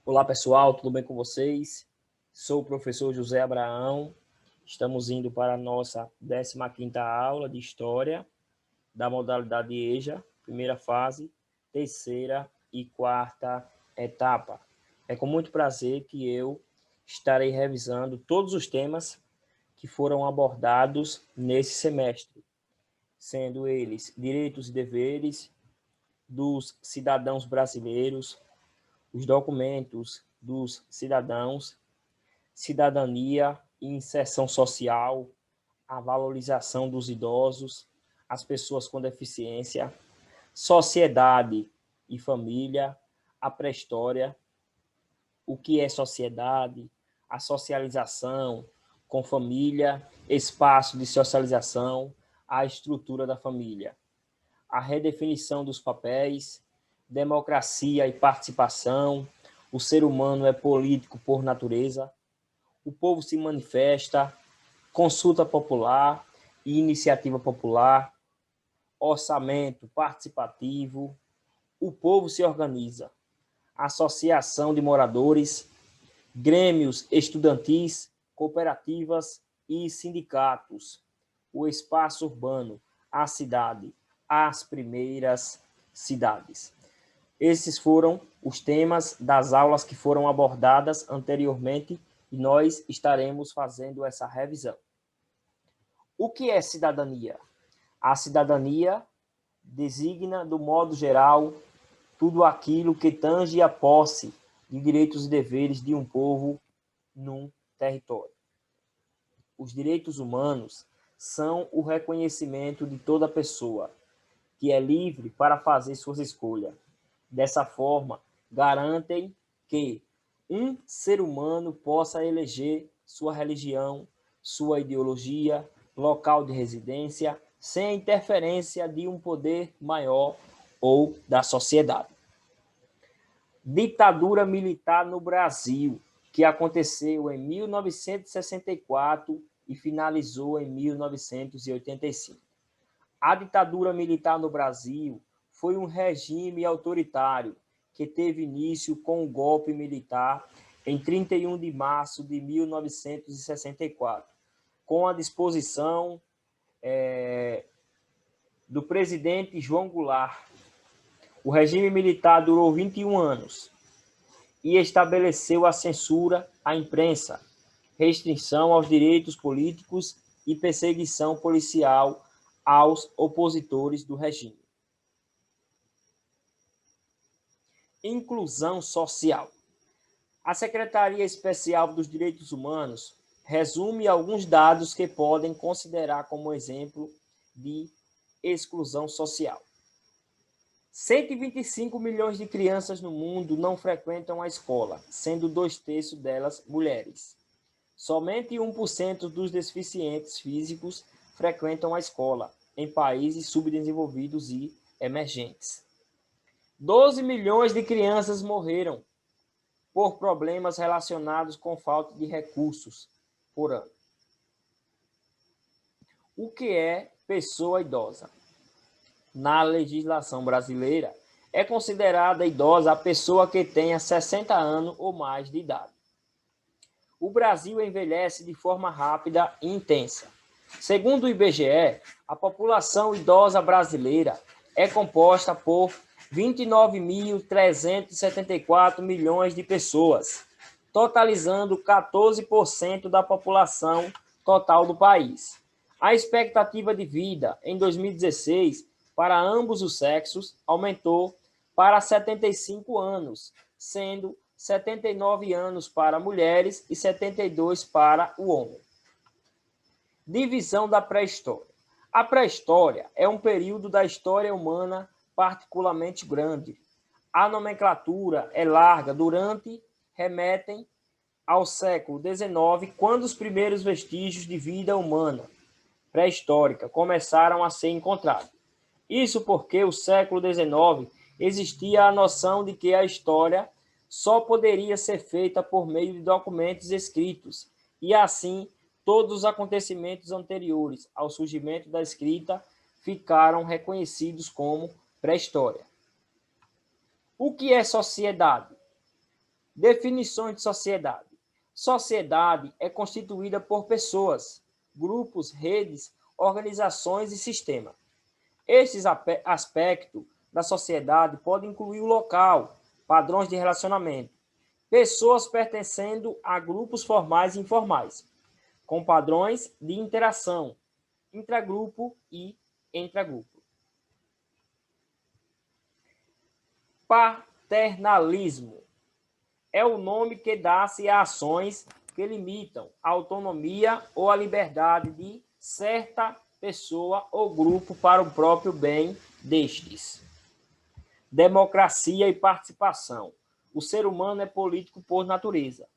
Olá pessoal, tudo bem com vocês? Sou o professor José Abraão. Estamos indo para a nossa 15ª aula de História da modalidade EJA, primeira fase, terceira e quarta etapa. É com muito prazer que eu estarei revisando todos os temas que foram abordados nesse semestre, sendo eles direitos e deveres dos cidadãos brasileiros, os documentos dos cidadãos, cidadania e inserção social, a valorização dos idosos, as pessoas com deficiência, sociedade e família, a pré-história, o que é sociedade, a socialização com família, espaço de socialização, a estrutura da família, a redefinição dos papéis, democracia e participação, o ser humano é político por natureza, o povo se manifesta, consulta popular e iniciativa popular, orçamento participativo, o povo se organiza, associação de moradores, grêmios estudantis, cooperativas e sindicatos, o espaço urbano, a cidade, as primeiras cidades. Esses foram os temas das aulas que foram abordadas anteriormente e nós estaremos fazendo essa revisão. O que é cidadania? A cidadania designa, do modo geral, tudo aquilo que tange a posse de direitos e deveres de um povo num território. Os direitos humanos são o reconhecimento de toda pessoa, que é livre para fazer suas escolhas. Dessa forma, garantem que um ser humano possa eleger sua religião, sua ideologia, local de residência, sem a interferência de um poder maior ou da sociedade. Ditadura militar no Brasil, que aconteceu em 1964 e finalizou em 1985. A ditadura militar no Brasil foi um regime autoritário que teve início com o golpe militar em 31 de março de 1964, com a disposição do presidente João Goulart. O regime militar durou 21 anos e estabeleceu a censura à imprensa, restrição aos direitos políticos e perseguição policial aos opositores do regime. Inclusão social. A Secretaria Especial dos Direitos Humanos resume alguns dados que podem considerar como exemplo de exclusão social. 125 milhões de crianças no mundo não frequentam a escola, sendo 2/3 delas mulheres. Somente 1% dos deficientes físicos frequentam a escola, em países subdesenvolvidos e emergentes. 12 milhões de crianças morreram por problemas relacionados com falta de recursos por ano. O que é pessoa idosa? Na legislação brasileira, é considerada idosa a pessoa que tenha 60 anos ou mais de idade. O Brasil envelhece de forma rápida e intensa. Segundo o IBGE, a população idosa brasileira é composta por 29.374 milhões de pessoas, totalizando 14% da população total do país. A expectativa de vida em 2016 para ambos os sexos aumentou para 75 anos, sendo 79 anos para mulheres e 72 para o homem. Divisão da pré-história. A pré-história é um período da história humana particularmente grande. A nomenclatura é larga remetem ao século XIX, quando os primeiros vestígios de vida humana pré-histórica começaram a ser encontrados. Isso porque o século XIX existia a noção de que a história só poderia ser feita por meio de documentos escritos, e assim todos os acontecimentos anteriores ao surgimento da escrita ficaram reconhecidos como pré-história. O que é sociedade? Definições de sociedade. Sociedade é constituída por pessoas, grupos, redes, organizações e sistemas. Estes aspectos da sociedade podem incluir o local, padrões de relacionamento, pessoas pertencendo a grupos formais e informais, com padrões de interação, intragrupo e intragrupo. Paternalismo é o nome que dá-se a ações que limitam a autonomia ou a liberdade de certa pessoa ou grupo para o próprio bem destes. Democracia e participação. O ser humano é político por natureza.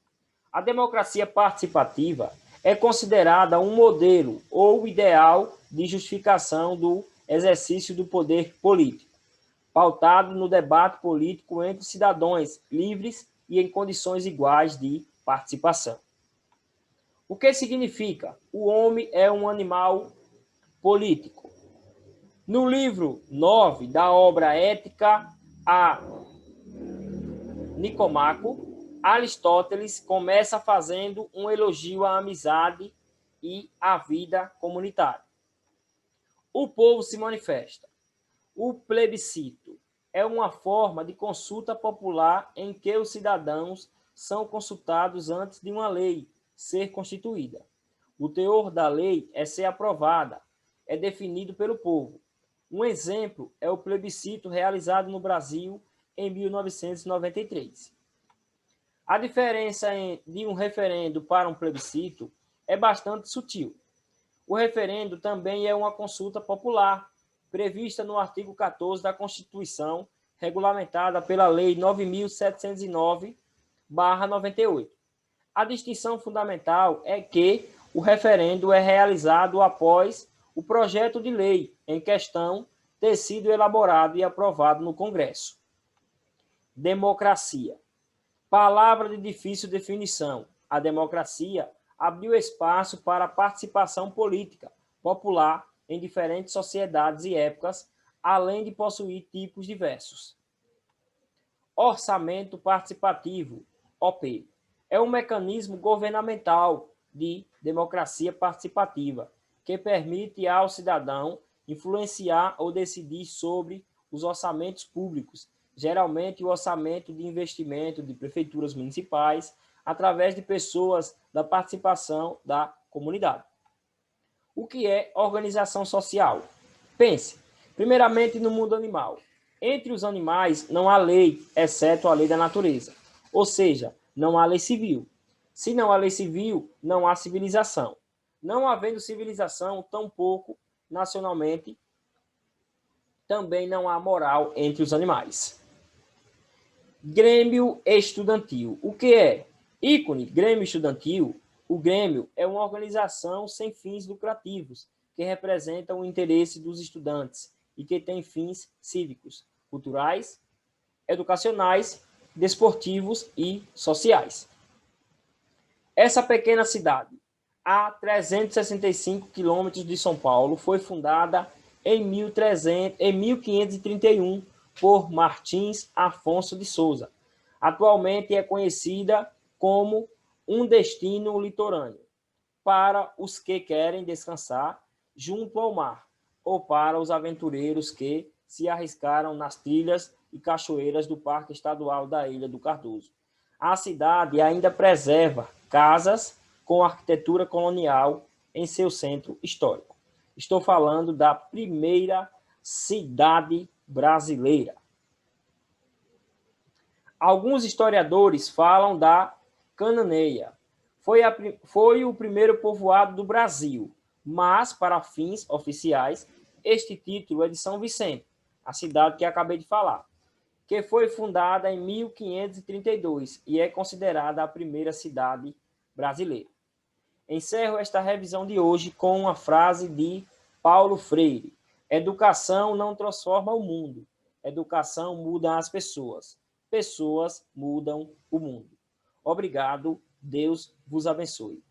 A democracia participativa é considerada um modelo ou ideal de justificação do exercício do poder político, pautado no debate político entre cidadãos livres e em condições iguais de participação. O que significa? O homem é um animal político. No livro 9 da obra Ética a Nicomaco, Aristóteles começa fazendo um elogio à amizade e à vida comunitária. O povo se manifesta. O plebiscito é uma forma de consulta popular em que os cidadãos são consultados antes de uma lei ser constituída. O teor da lei é ser aprovada, é definido pelo povo. Um exemplo é o plebiscito realizado no Brasil em 1993. A diferença de um referendo para um plebiscito é bastante sutil. O referendo também é uma consulta popular, prevista no artigo 14 da Constituição, regulamentada pela Lei 9.709/98. A distinção fundamental é que o referendo é realizado após o projeto de lei em questão ter sido elaborado e aprovado no Congresso. Democracia. Palavra de difícil definição. A democracia abriu espaço para a participação política popular em diferentes sociedades e épocas, além de possuir tipos diversos. Orçamento participativo, OP, é um mecanismo governamental de democracia participativa que permite ao cidadão influenciar ou decidir sobre os orçamentos públicos, geralmente o orçamento de investimento de prefeituras municipais, através de pessoas da participação da comunidade. O que é organização social? Pense, primeiramente, no mundo animal. Entre os animais não há lei, exceto a lei da natureza. Ou seja, não há lei civil. Se não há lei civil, não há civilização. Não havendo civilização, tampouco, nacionalmente, também não há moral entre os animais. Grêmio estudantil. O que é? Ícone, Grêmio estudantil. O Grêmio é uma organização sem fins lucrativos, que representa o interesse dos estudantes e que tem fins cívicos, culturais, educacionais, desportivos e sociais. Essa pequena cidade, a 365 quilômetros de São Paulo, foi fundada em 1531 por Martins Afonso de Souza. Atualmente é conhecida como um destino litorâneo para os que querem descansar junto ao mar ou para os aventureiros que se arriscaram nas trilhas e cachoeiras do Parque Estadual da Ilha do Cardoso. A cidade ainda preserva casas com arquitetura colonial em seu centro histórico. Estou falando da primeira cidade brasileira. Alguns historiadores falam da Cananeia. Foi o primeiro povoado do Brasil, mas, para fins oficiais, este título é de São Vicente, a cidade que acabei de falar, que foi fundada em 1532 e é considerada a primeira cidade brasileira. Encerro esta revisão de hoje com uma frase de Paulo Freire: educação não transforma o mundo, educação muda as pessoas, pessoas mudam o mundo. Obrigado, Deus vos abençoe.